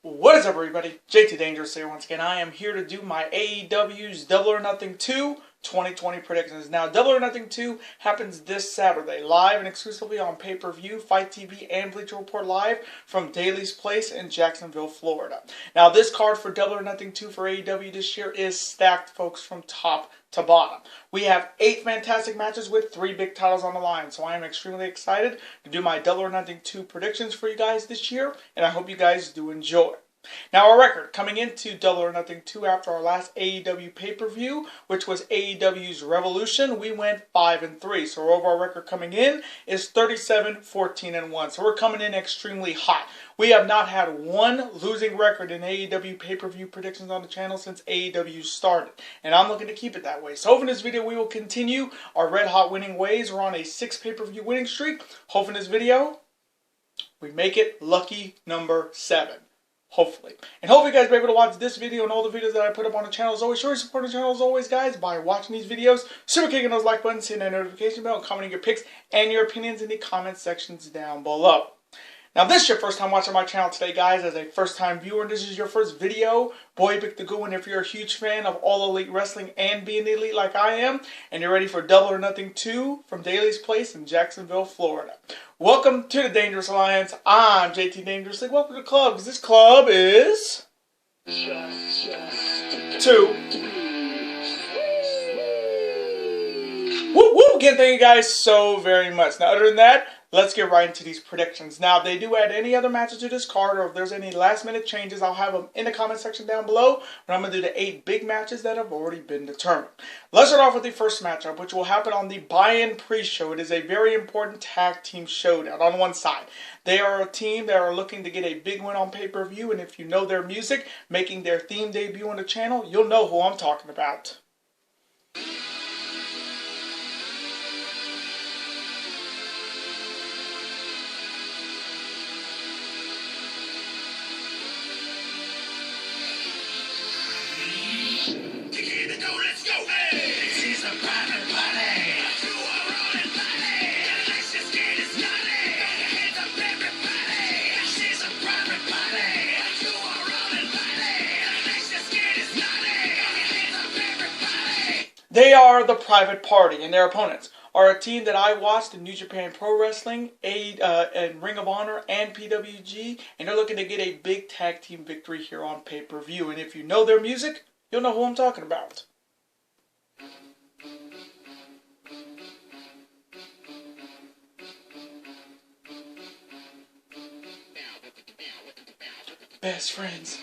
What is up, everybody? JT Dangerous here once again. I am here to do my AEW's Double or Nothing 2 2020 predictions. Now, Double or Nothing 2 happens this Saturday, live and exclusively on pay-per-view, Fight TV, and Bleacher Report Live from Daly's Place in Jacksonville, Florida. Now, this card for Double or Nothing 2 for AEW this year is stacked, folks, from top to bottom. We have 8 fantastic matches with 3 big titles on the line, so I am extremely excited to do my Double or Nothing 2 predictions for you guys this year, and I hope you guys do enjoy. Now, our record coming into Double or Nothing 2 after our last AEW pay-per-view, which was AEW's Revolution, we went 5-3. So our overall record coming in is 37-14-1. So we're coming in extremely hot. We have not had one losing record in AEW pay-per-view predictions on the channel since AEW started. And I'm looking to keep it that way. So hopefully in this video we will continue our red hot winning ways. We're on a 6 pay-per-view winning streak. Hopefully in this video we make it lucky number 7. Hopefully. And hopefully you guys will be able to watch this video and all the videos that I put up on the channel. As always, show your support on the channel as always, guys, by watching these videos, super kicking those like buttons, hitting that notification bell, and commenting your picks and your opinions in the comment sections down below. Now, if this is your first time watching my channel today, guys, as a first-time viewer, and this is your first video, Boy-Mjf the Goo, and if you're a huge fan of all elite wrestling and being elite like I am, and you're ready for Double or Nothing 2 from Daly's Place in Jacksonville, Florida. Welcome to the Dangerous Alliance. I'm JT Dangerous. Welcome to the club, because this club is... Just 2. Woo woo! Again, thank you guys so very much. Now, other than that, let's get right into these predictions. Now, if they do add any other matches to this card, or if there's any last-minute changes, I'll have them in the comment section down below. But I'm going to do the 8 big matches that have already been determined. Let's start off with the first matchup, which will happen on the buy-in pre-show. It is a very important tag team showdown on one side. They are a team that are looking to get a big win on pay-per-view, and if you know their music, making their theme debut on the channel, you'll know who I'm talking about. They are the Private Party, and their opponents are a team that I watched in New Japan Pro Wrestling, and Ring of Honor, and PWG, and they're looking to get a big tag team victory here on pay-per-view. And if you know their music, you'll know who I'm talking about. Best friends.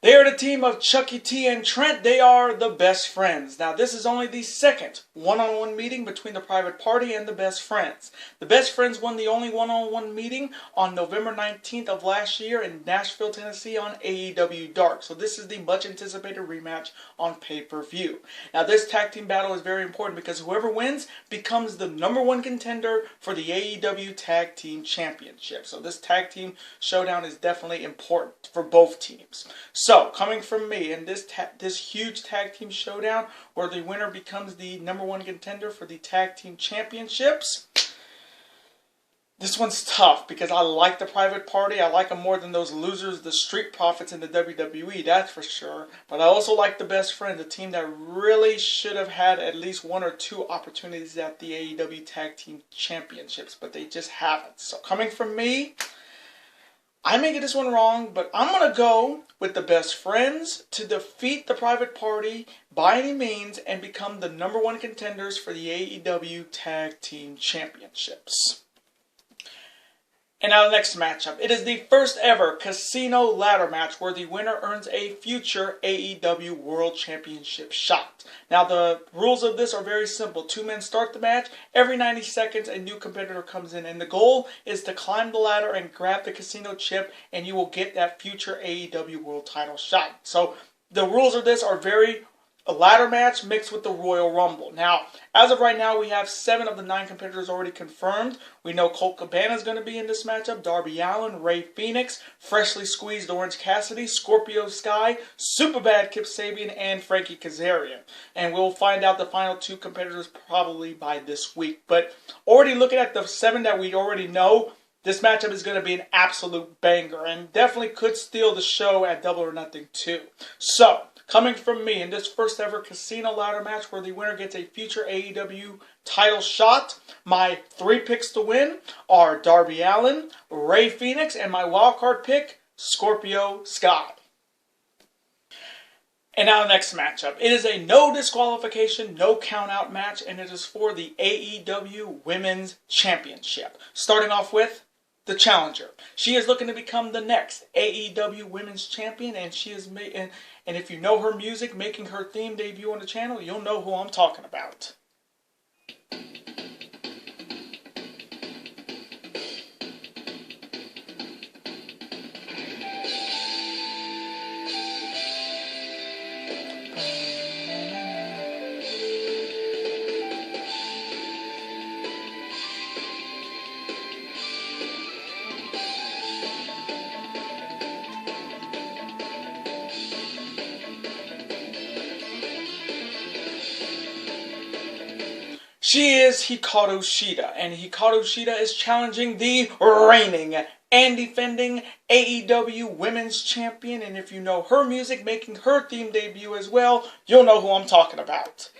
They are the team of Chucky T and Trent. They are the Best Friends. Now, this is only the second one-on-one meeting between the Private Party and the Best Friends. The Best Friends won the only one-on-one meeting on November 19th of last year in Nashville, Tennessee on AEW Dark. So this is the much-anticipated rematch on pay-per-view. Now, this tag team battle is very important because whoever wins becomes the #1 contender for the AEW Tag Team Championship. So this tag team showdown is definitely important for both teams. So, coming from me in this huge tag team showdown where the winner becomes the #1 contender for the tag team championships, this one's tough because I like the Private Party. I like them more than those losers, the Street Profits in the WWE, that's for sure. But I also like the Best Friends, a team that really should have had at least 1 or 2 opportunities at the AEW Tag Team Championships, but they just haven't. So coming from me, I may get this one wrong, but I'm going to go with the Best Friends to defeat the Private Party by any means and become the #1 contenders for the AEW Tag Team Championships. And now the next matchup. It is the first ever casino ladder match where the winner earns a future AEW World Championship shot. Now the rules of this are very simple. 2 men start the match. Every 90 seconds a new competitor comes in. And the goal is to climb the ladder and grab the casino chip and you will get that future AEW World title shot. So the rules of this are very a ladder match mixed with the Royal Rumble. Now, as of right now, we have 7 of the 9 competitors already confirmed. We know Colt Cabana is going to be in this matchup, Darby Allin, Rey Fenix, freshly squeezed Orange Cassidy, Scorpio Sky, Superbad Kip Sabian, and Frankie Kazarian. And we'll find out the final 2 competitors probably by this week. But already looking at the 7 that we already know, this matchup is going to be an absolute banger and definitely could steal the show at Double or Nothing 2. So, coming from me in this first ever casino ladder match where the winner gets a future AEW title shot, my 3 picks to win are Darby Allin, Rey Fenix, and my wildcard pick, Scorpio Sky. And now the next matchup. It is a no disqualification, no count out match, and it is for the AEW Women's Championship. Starting off with the challenger. She is looking to become the next AEW Women's Champion, and she is and if you know her music, making her theme debut on the channel, you'll know who I'm talking about. She is Hikaru Shida, and Hikaru Shida is challenging the reigning and defending AEW Women's Champion, and if you know her music, making her theme debut as well, you'll know who I'm talking about.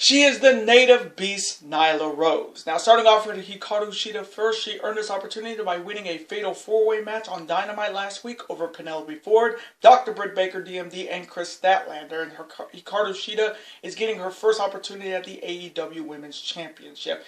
She is the native beast, Nyla Rose. Now, starting off with Hikaru Shida first, she earned this opportunity by winning a fatal 4-way match on Dynamite last week over Penelope Ford, Dr. Britt Baker, DMD, and Chris Statlander. And Hikaru Shida is getting her first opportunity at the AEW Women's Championship.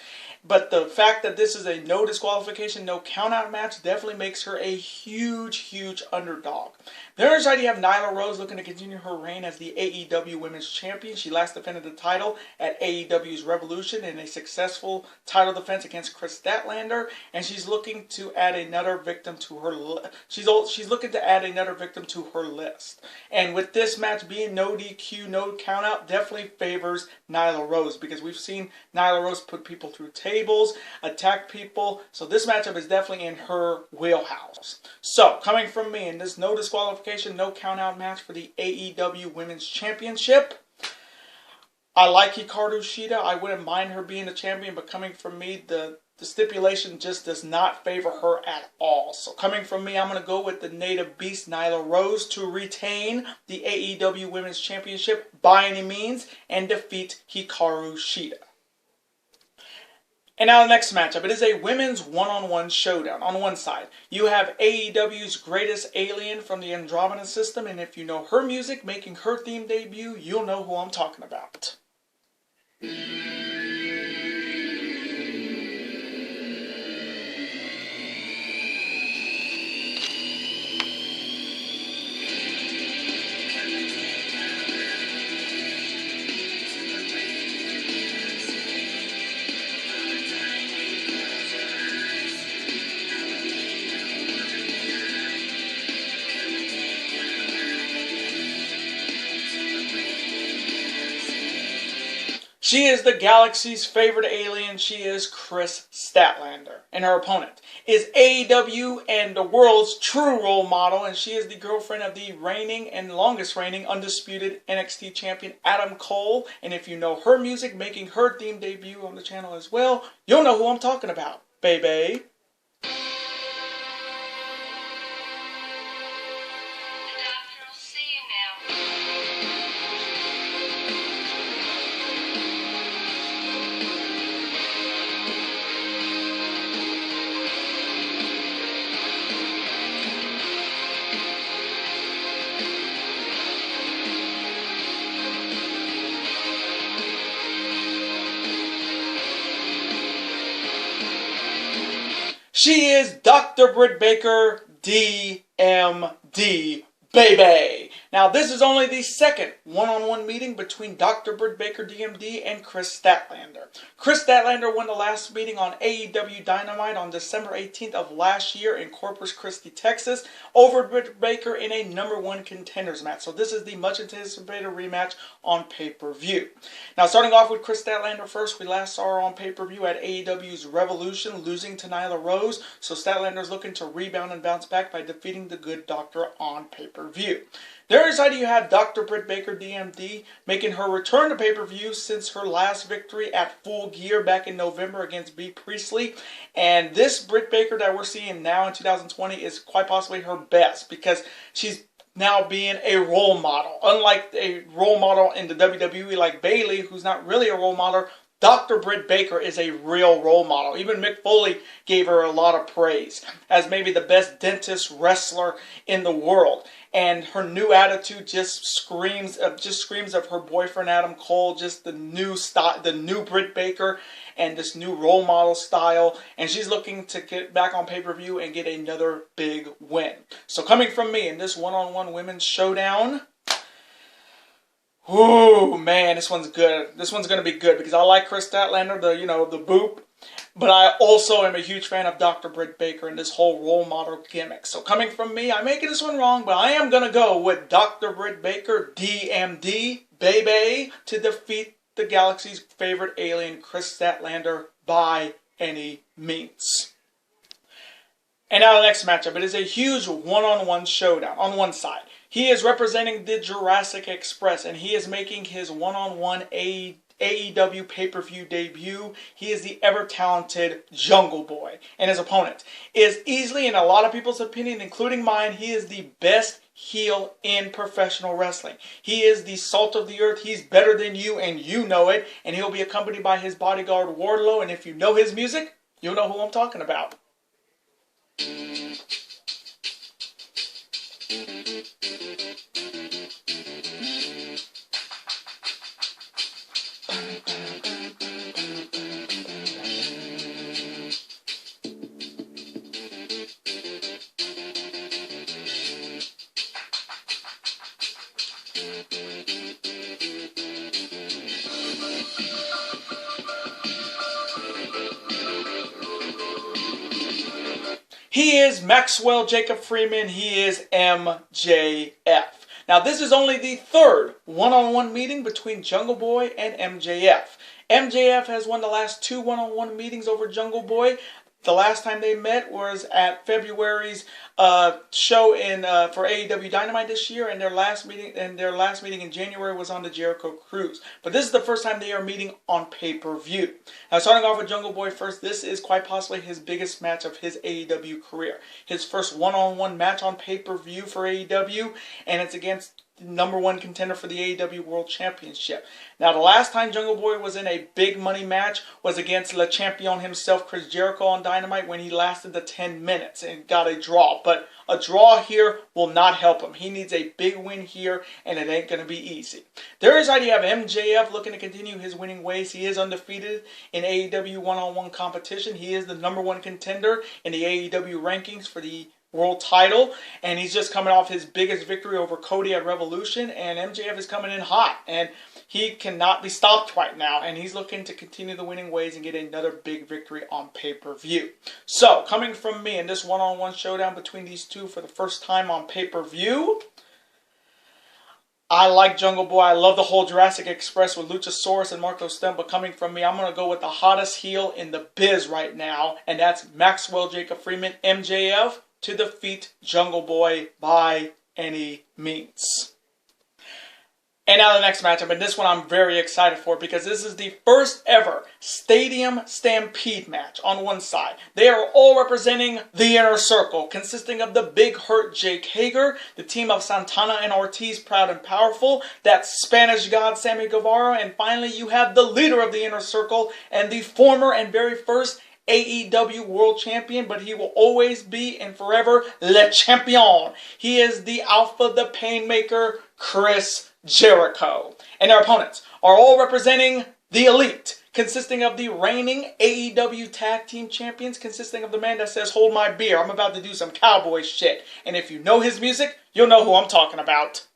But the fact that this is a no disqualification, no countout match definitely makes her a huge, huge underdog. The other side, you have Nyla Rose looking to continue her reign as the AEW Women's Champion. She last defended the title at AEW's Revolution in a successful title defense against Chris Statlander, and she's looking to add another victim to her. She's looking to add another victim to her list. And with this match being no DQ, no countout, definitely favors Nyla Rose because we've seen Nyla Rose put people through tables, attack people. So this matchup is definitely in her wheelhouse. So coming from me in this no disqualification, no countout match for the AEW Women's Championship, I like Hikaru Shida. I wouldn't mind her being the champion, but coming from me, the stipulation just does not favor her at all. So coming from me, I'm going to go with the native beast, Nyla Rose, to retain the AEW Women's Championship by any means and defeat Hikaru Shida. And now the next matchup. It is a women's one-on-one showdown. On one side, you have AEW's greatest alien from the Andromeda system, and if you know her music, making her theme debut, you'll know who I'm talking about. She is the galaxy's favorite alien. She is Chris Statlander. And her opponent is AEW and the world's true role model. And she is the girlfriend of the reigning and longest reigning undisputed NXT champion Adam Cole. And if you know her music, making her theme debut on the channel as well, you'll know who I'm talking about, baby. She is Dr. Britt Baker, DMD, baby. Now, this is only the second one-on-one meeting between Dr. Britt Baker, DMD, and Chris Statlander. Chris Statlander won the last meeting on AEW Dynamite on December 18th of last year in Corpus Christi, Texas, over Britt Baker in a #1 contenders match. So this is the much-anticipated rematch on pay-per-view. Now, starting off with Chris Statlander first, we last saw her on pay-per-view at AEW's Revolution, losing to Nyla Rose. So Statlander's looking to rebound and bounce back by defeating the Good Doctor on pay-per-view. There is you have Dr. Britt Baker, DMD, making her return to pay-per-view since her last victory at Full Gear back in November against Bea Priestley. And this Britt Baker that we're seeing now in 2020 is quite possibly her best, because she's now being a role model. Unlike a role model in the WWE like Bayley, who's not really a role model, Dr. Britt Baker is a real role model. Even Mick Foley gave her a lot of praise as maybe the best dentist wrestler in the world. And her new attitude just screams of her boyfriend Adam Cole, just the new style, the new Britt Baker, and this new role model style. And she's looking to get back on pay-per-view and get another big win. So coming from me in this one-on-one women's showdown, ooh, man, this one's good. This one's going to be good because I like Chris Statlander, the boop. But I also am a huge fan of Dr. Britt Baker and this whole role model gimmick. So coming from me, I may get this one wrong, but I am going to go with Dr. Britt Baker, DMD, baby, to defeat the galaxy's favorite alien, Chris Statlander, by any means. And now the next matchup. It is a huge one-on-one showdown. On one side, he is representing the Jurassic Express, and he is making his one-on-one AEW pay-per-view debut. He is the ever-talented Jungle Boy. And his opponent is easily, in a lot of people's opinion, including mine, he is the best heel in professional wrestling. He is the salt of the earth. He's better than you, and you know it. And he'll be accompanied by his bodyguard, Wardlow. And if you know his music, you'll know who I'm talking about. He is Maxwell Jacob Freeman. He is MJF. Now, this is only the third one-on-one meeting between Jungle Boy and MJF. MJF has won the last two one-on-one meetings over Jungle Boy. The last time they met was at February's show for AEW Dynamite this year, and their last meeting in January was on the Jericho Cruise. But this is the first time they are meeting on pay-per-view. Now, starting off with Jungle Boy first, this is quite possibly his biggest match of his AEW career. His first one-on-one match on pay-per-view for AEW, and it's against the #1 contender for the AEW World Championship. Now, the last time Jungle Boy was in a big money match was against Le Champion himself, Chris Jericho, on Dynamite, when he lasted the 10 minutes and got a draw. But a draw here will not help him. He needs a big win here, and it ain't going to be easy. There is you have MJF looking to continue his winning ways. He is undefeated in AEW one-on-one competition. He is the #1 contender in the AEW rankings for the world title, and he's just coming off his biggest victory over Cody at Revolution, and MJF is coming in hot, and he cannot be stopped right now, and he's looking to continue the winning ways and get another big victory on pay-per-view. So, coming from me in this one-on-one showdown between these two for the first time on pay-per-view, I like Jungle Boy. I love the whole Jurassic Express with Luchasaurus and Marco Stunt, but coming from me, I'm going to go with the hottest heel in the biz right now, and that's Maxwell Jacob Freeman, MJF, to defeat Jungle Boy by any means. And now the next matchup, and this one I'm very excited for because this is the first ever Stadium Stampede match on one side. They are all representing the Inner Circle, consisting of the Big Hurt Jake Hager, the team of Santana and Ortiz, Proud and Powerful, that Spanish God Sammy Guevara, and finally you have the leader of the Inner Circle and the former and very first AEW World Champion, but he will always be and forever Le Champion. He is the Alpha, the Painmaker, Chris Jericho. And their opponents are all representing The Elite, consisting of the reigning AEW Tag Team Champions, consisting of the man that says, "Hold my beer, I'm about to do some cowboy shit." And if you know his music, you'll know who I'm talking about.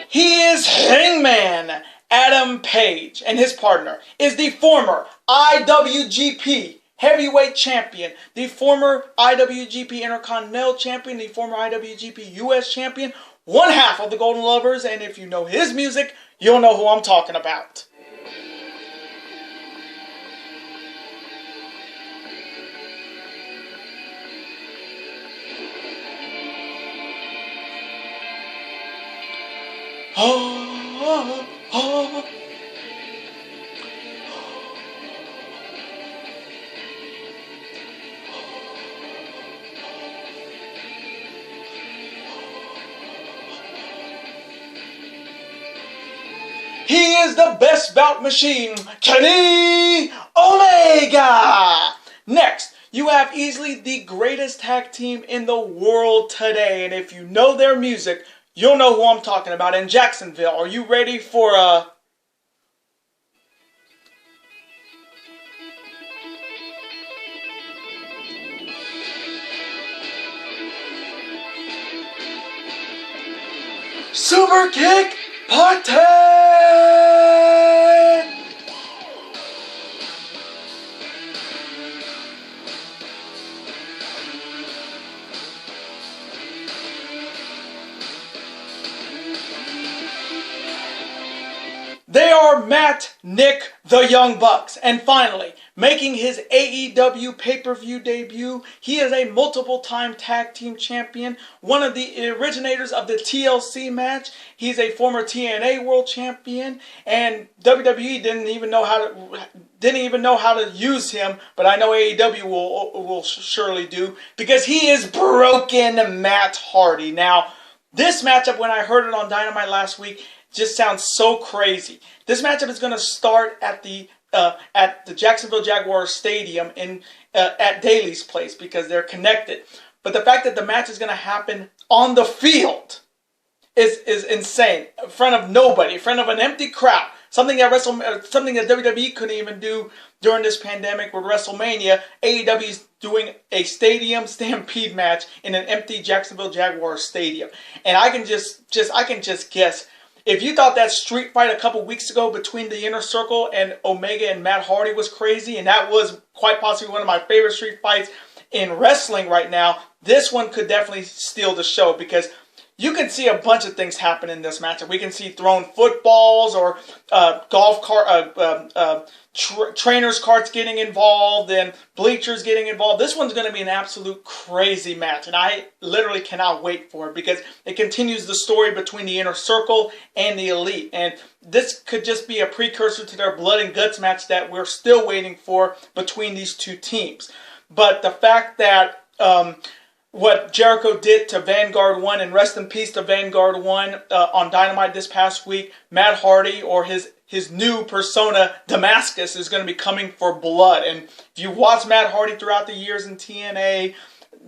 He is Hangman Adam Page, and his partner is the former IWGP Heavyweight Champion, the former IWGP Intercontinental Champion, the former IWGP US Champion, one half of the Golden Lovers, and if you know his music, you'll know who I'm talking about. He is the best bout machine, Kenny Omega! Next, you have easily the greatest tag team in the world today, and if you know their music, you'll know who I'm talking about. In Jacksonville, are you ready for a... Super Kick Party! They are Matt, Nick, the Young Bucks. And finally, making his AEW pay-per-view debut, he is a multiple-time tag team champion, one of the originators of the TLC match. He's a former TNA world champion, and WWE didn't even know how to use him, but I know AEW will surely do, because he is Broken Matt Hardy. Now, this matchup, when I heard it on Dynamite last week, just sounds so crazy. This matchup is going to start at the Jacksonville Jaguars Stadium at Daly's place because they're connected. But the fact that the match is going to happen on the field is insane. In front of nobody, in front of an empty crowd. Something that WWE couldn't even do during this pandemic with WrestleMania. AEW is doing a stadium stampede match in an empty Jacksonville Jaguars stadium, and I can just guess. If you thought that street fight a couple weeks ago between the Inner Circle and Omega and Matt Hardy was crazy, and that was quite possibly one of my favorite street fights in wrestling right now, this one could definitely steal the show because you can see a bunch of things happen in this matchup. We can see thrown footballs or golf cart, trainers' carts getting involved and bleachers getting involved. This one's going to be an absolute crazy match, and I literally cannot wait for it because it continues the story between the Inner Circle and the Elite. And this could just be a precursor to their blood and guts match that we're still waiting for between these two teams. But the fact that what Jericho did to Vanguard 1, and rest in peace to Vanguard 1 on Dynamite this past week, Matt Hardy, or his new persona, Damascus, is going to be coming for blood. And if you watch Matt Hardy throughout the years in TNA,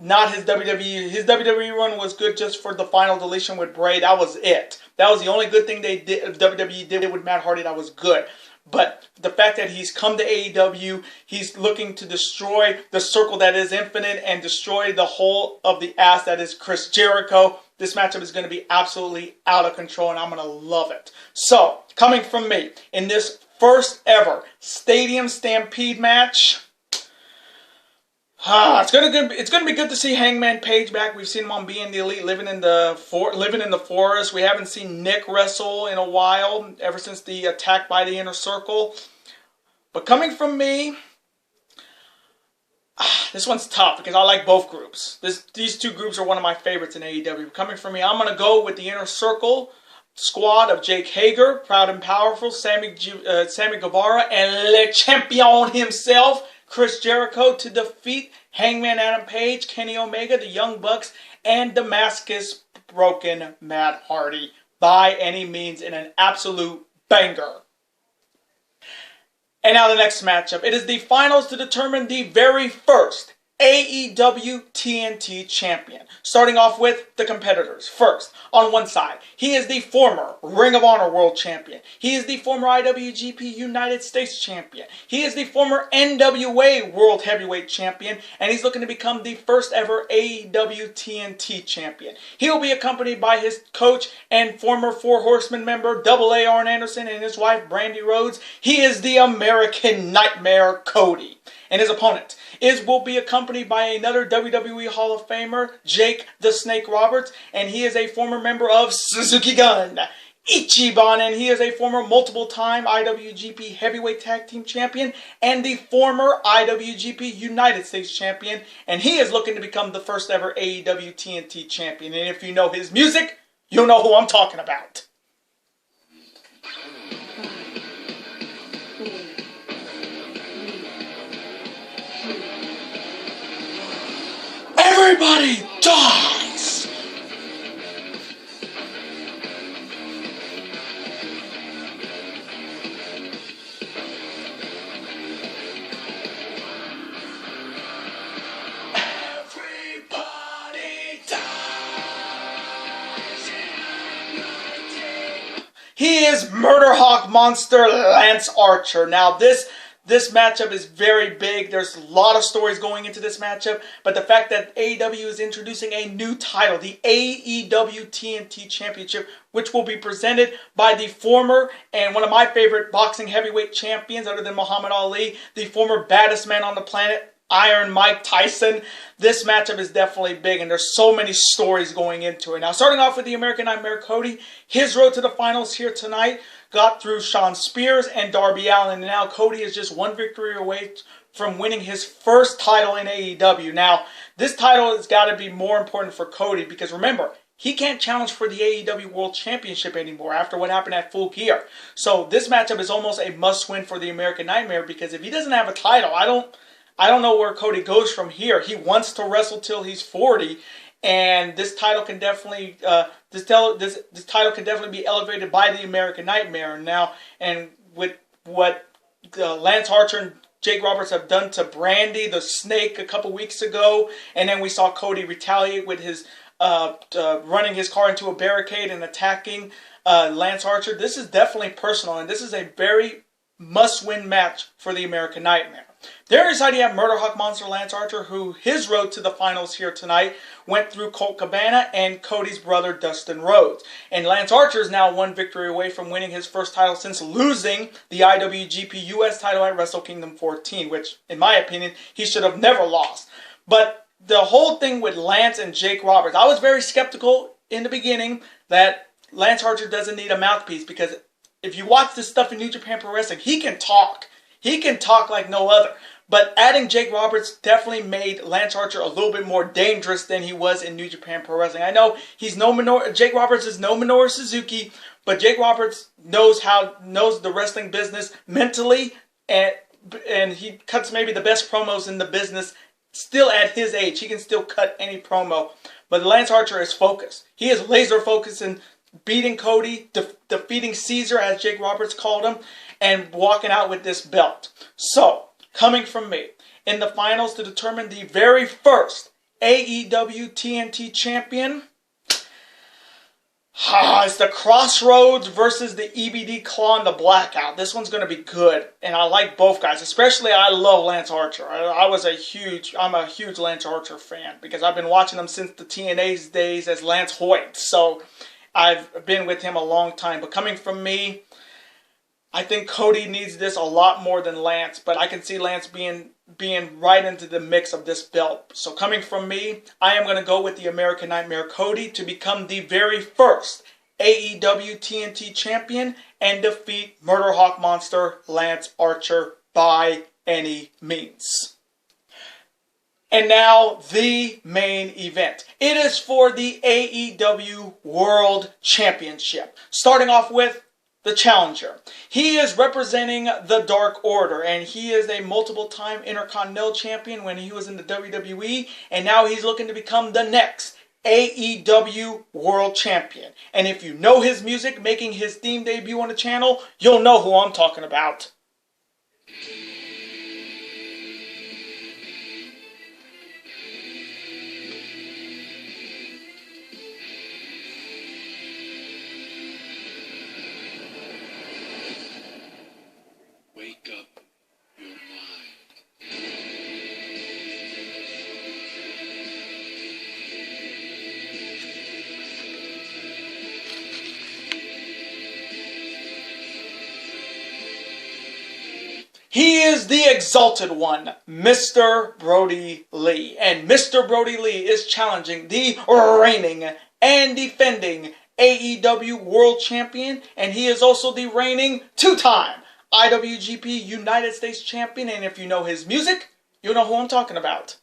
not his WWE, his WWE run was good just for the final deletion with Bray. That was it. That was the only good thing they did, WWE did with Matt Hardy, that was good. But the fact that he's come to AEW, he's looking to destroy the circle that is Infinite and destroy the whole of the ass that is Chris Jericho. This matchup is going to be absolutely out of control, and I'm going to love it. So, coming from me, in this first ever Stadium Stampede match, it's gonna be good to see Hangman Page back. We've seen him on Being the Elite, living in the forest. We haven't seen Nick wrestle in a while, ever since the attack by the Inner Circle. But coming from me, this one's tough because I like both groups. These two groups are one of my favorites in AEW. Coming from me, I'm gonna go with the Inner Circle. squad of Jake Hager, Proud and Powerful, Sammy Guevara, and Le Champion himself, Chris Jericho, to defeat Hangman Adam Page, Kenny Omega, the Young Bucks, and Damascus Broken Matt Hardy by any means in an absolute banger. And now the next matchup. It is the finals to determine the very first AEW TNT Champion. Starting off with the competitors. First, on one side, he is the former Ring of Honor World Champion. He is the former IWGP United States Champion. He is the former NWA World Heavyweight Champion. And he's looking to become the first ever AEW TNT Champion. He will be accompanied by his coach and former Four Horsemen member, Double A Arn Anderson, and his wife, Brandy Rhodes. He is the American Nightmare, Cody. And his opponent will be accompanied by another WWE Hall of Famer, Jake the Snake Roberts, and he is a former member of Suzuki Gun, Ichiban, and he is a former multiple-time IWGP Heavyweight Tag Team Champion and the former IWGP United States Champion, and he is looking to become the first ever AEW TNT Champion. And if you know his music, you'll know who I'm talking about. Everybody dies! Everybody dies! He is Murder Hawk Monster Lance Archer. Now this matchup is very big. There's a lot of stories going into this matchup, but the fact that AEW is introducing a new title, the AEW TNT Championship, which will be presented by the former and one of my favorite boxing heavyweight champions other than Muhammad Ali, the former baddest man on the planet, Iron Mike Tyson. This matchup is definitely big, and there's so many stories going into it. Now, starting off with the American Nightmare Cody, his road to the finals here tonight got through Shawn Spears and Darby Allin, and now Cody is just one victory away from winning his first title in AEW. Now, this title has got to be more important for Cody because remember, he can't challenge for the AEW World Championship anymore after what happened at Full Gear. So this matchup is almost a must-win for the American Nightmare because if he doesn't have a title, I don't know where Cody goes from here. He wants to wrestle till he's 40, and this title can definitely this title can definitely be elevated by the American Nightmare now. And with what Lance Archer and Jake Roberts have done to Brandy the Snake a couple weeks ago, and then we saw Cody retaliate with his running his car into a barricade and attacking Lance Archer. This is definitely personal, and this is a very must-win match for the American Nightmare. There inside you have Murder Hawk Monster Lance Archer, who his road to the finals here tonight went through Colt Cabana and Cody's brother Dustin Rhodes. And Lance Archer is now one victory away from winning his first title since losing the IWGP US title at Wrestle Kingdom 14, which, in my opinion, he should have never lost. But the whole thing with Lance and Jake Roberts, I was very skeptical in the beginning that Lance Archer doesn't need a mouthpiece because if you watch this stuff in New Japan Pro Wrestling, he can talk. He can talk like no other. But adding Jake Roberts definitely made Lance Archer a little bit more dangerous than he was in New Japan Pro Wrestling. I know Jake Roberts is no Minoru Suzuki, but Jake Roberts knows the wrestling business mentally, and he cuts maybe the best promos in the business. Still at his age, he can still cut any promo. But Lance Archer is focused. He is laser focused in beating Cody, defeating Caesar, as Jake Roberts called him, and walking out with this belt. So, coming from me, in the finals to determine the very first AEW TNT champion, it's the Crossroads versus the EBD Claw and the Blackout. This one's going to be good, and I like both guys. Especially, I love Lance Archer. I'm a huge Lance Archer fan because I've been watching him since the TNA's days as Lance Hoyt. So, I've been with him a long time. But coming from me, I think Cody needs this a lot more than Lance, but I can see Lance being right into the mix of this belt. So coming from me, I am going to go with the American Nightmare Cody to become the very first AEW TNT champion and defeat Murder Hawk Monster Lance Archer by any means. And now the main event. It is for the AEW World Championship. Starting off with the challenger. He is representing the Dark Order, and he is a multiple-time Intercontinental Champion when he was in the WWE, and now he's looking to become the next AEW World Champion. And if you know his music, making his theme debut on the channel, you'll know who I'm talking about. Wake up your mind. He is the Exalted One, Mr. Brodie Lee. And Mr. Brodie Lee is challenging the reigning and defending AEW World Champion. And he is also the reigning two-time IWGP United States Champion, and if you know his music, you'll know who I'm talking about.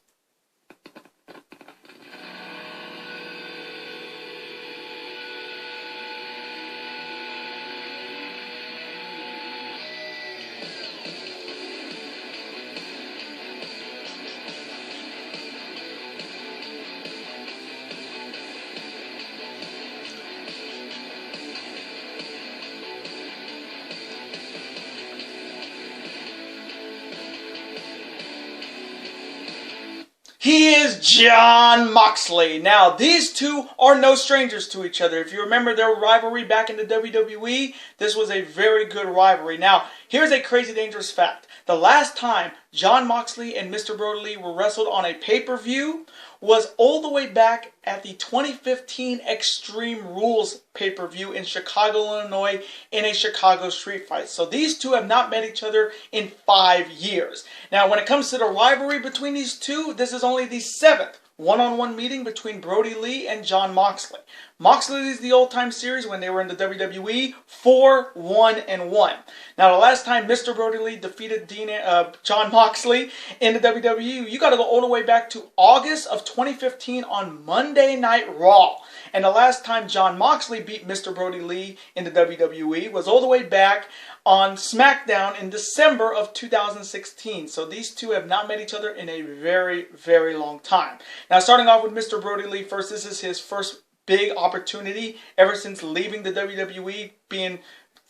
He is Jon Moxley. Now, these two are no strangers to each other. If you remember their rivalry back in the WWE, this was a very good rivalry. Now, here's a crazy dangerous fact. The last time Jon Moxley and Mr. Brodie Lee were wrestled on a pay-per-view was all the way back at the 2015 Extreme Rules pay-per-view in Chicago, Illinois, in a Chicago street fight. So these two have not met each other in 5 years. Now, when it comes to the rivalry between these two, this is only the 7th one-on-one meeting between Brodie Lee and Jon Moxley. Moxley leads the old-time series when they were in the WWE 4-1-1. Now, the last time Mr. Brodie Lee defeated Jon Moxley in the WWE, you got to go all the way back to August of 2015 on Monday Night Raw. And the last time Jon Moxley beat Mr. Brodie Lee in the WWE was all the way back on SmackDown in December of 2016. So these two have not met each other in a very, very long time. Now, starting off with Mr. Brodie Lee first, this is his first big opportunity ever since leaving the WWE, being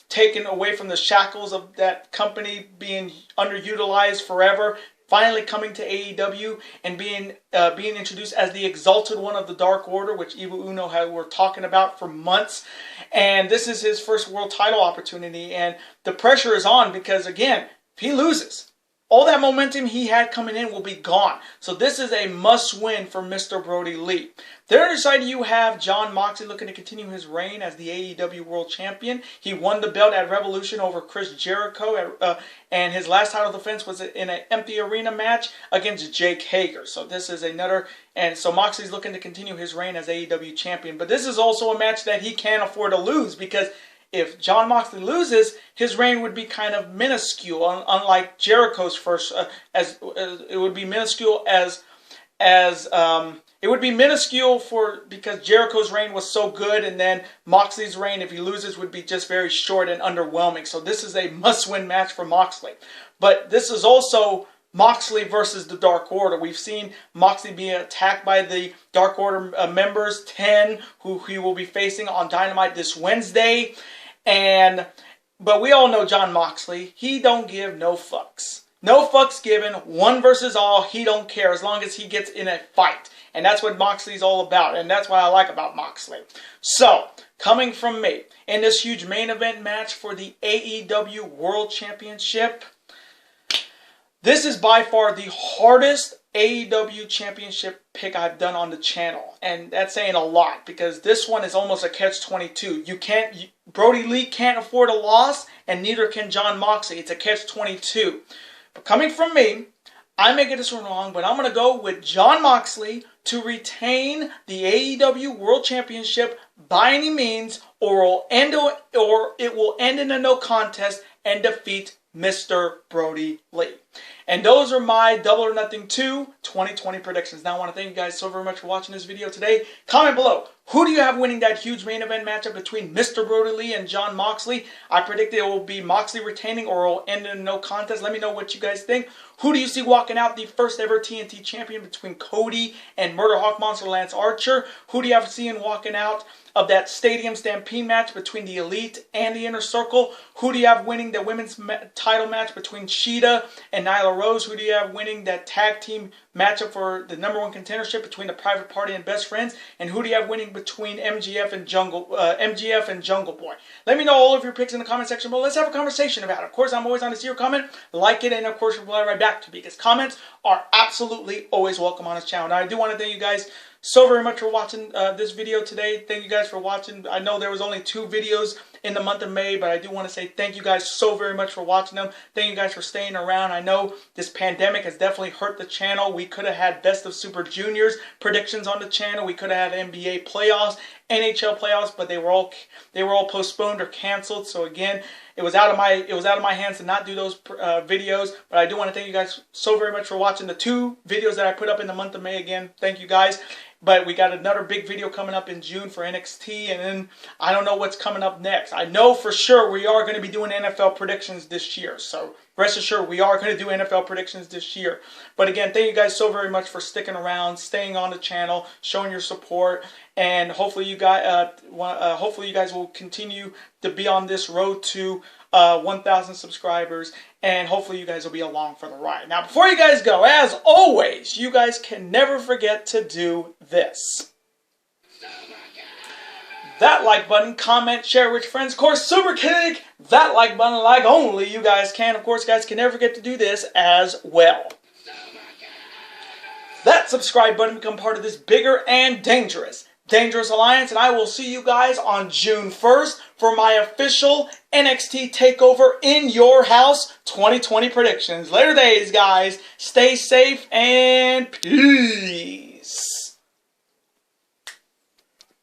taken away from the shackles of that company, being underutilized forever, finally coming to AEW and being introduced as the Exalted One of the Dark Order, which Evil Uno were talking about for months. And this is his first world title opportunity, and the pressure is on because, again, if he loses, all that momentum he had coming in will be gone. So this is a must-win for Mr. Brodie Lee. There on your side, you have Jon Moxley looking to continue his reign as the AEW World Champion. He won the belt at Revolution over Chris Jericho, and his last title defense was in an empty arena match against Jake Hager. So this is another, and so Moxley's looking to continue his reign as AEW Champion. But this is also a match that he can't afford to lose, because if Jon Moxley loses, his reign would be kind of minuscule, unlike Jericho's first. It would be minuscule because Jericho's reign was so good, and then Moxley's reign, if he loses, would be just very short and underwhelming. So this is a must-win match for Moxley. But this is also Moxley versus the Dark Order. We've seen Moxley be attacked by the Dark Order members, 10, who he will be facing on Dynamite this Wednesday. But we all know Jon Moxley. He don't give no fucks. No fucks given. One versus all. He don't care as long as he gets in a fight. And that's what Moxley's all about. And that's what I like about Moxley. So, coming from me, in this huge main event match for the AEW World Championship, this is by far the hardest AEW Championship pick I've done on the channel. And that's saying a lot, because this one is almost a catch-22. Brodie Lee can't afford a loss, and neither can Jon Moxley. It's a catch-22. But coming from me, I may get this one wrong, but I'm going to go with Jon Moxley to retain the AEW World Championship by any means, or it will end in a no contest and defeat Mr. Brodie Lee. And those are my Double or Nothing 2 2020 predictions. Now I want to thank you guys so very much for watching this video today. Comment below. Who do you have winning that huge main event matchup between Mr. Brodie Lee and Jon Moxley? I predict it will be Moxley retaining or it will end in no contest. Let me know what you guys think. Who do you see walking out the first ever TNT champion between Cody and Murder Hawk Monster Lance Archer? Who do you have seeing walking out of that Stadium Stampede match between the Elite and the Inner Circle? Who do you have winning the women's title match between Sheeta and Nyla Rose? Who do you have winning that tag team matchup for the #1 contendership between the Private Party and Best Friends? And who do you have winning between MJF and Jungle Boy? Let me know all of your picks in the comment section below. Let's have a conversation about it. Of course, I'm always on to see your comment, like it, and of course reply right back to me, because comments are absolutely always welcome on this channel. Now, I do want to thank you guys so very much for watching this video today. Thank you guys for watching. I know there was only 2 videos in the month of May, but I do want to say thank you guys so very much for watching them. Thank you guys for staying around. I know this pandemic has definitely hurt the channel. We could have had Best of Super Juniors predictions on the channel. We could have had NBA playoffs, NHL playoffs, but they were all postponed or canceled. So again, it was out of my hands to not do those videos. But I do want to thank you guys so very much for watching the 2 videos that I put up in the month of May. Again, thank you guys. But we got another big video coming up in June for NXT, and then I don't know what's coming up next. I know for sure we are going to be doing NFL predictions this year. So rest assured, we are going to do NFL predictions this year. But again, thank you guys so very much for sticking around, staying on the channel, showing your support, and hopefully you guys will continue to be on this road to 1,000 subscribers, and hopefully you guys will be along for the ride. Now, before you guys go, as always, you guys can never forget to do this. That like button, comment, share with your friends. Of course, super kick that like button like only you guys can. Of course, guys can never forget to do this as well. That subscribe button become part of this bigger and dangerous alliance, and I will see you guys on June 1st for my official NXT TakeOver in your house 2020 predictions. Later days, guys. Stay safe and peace.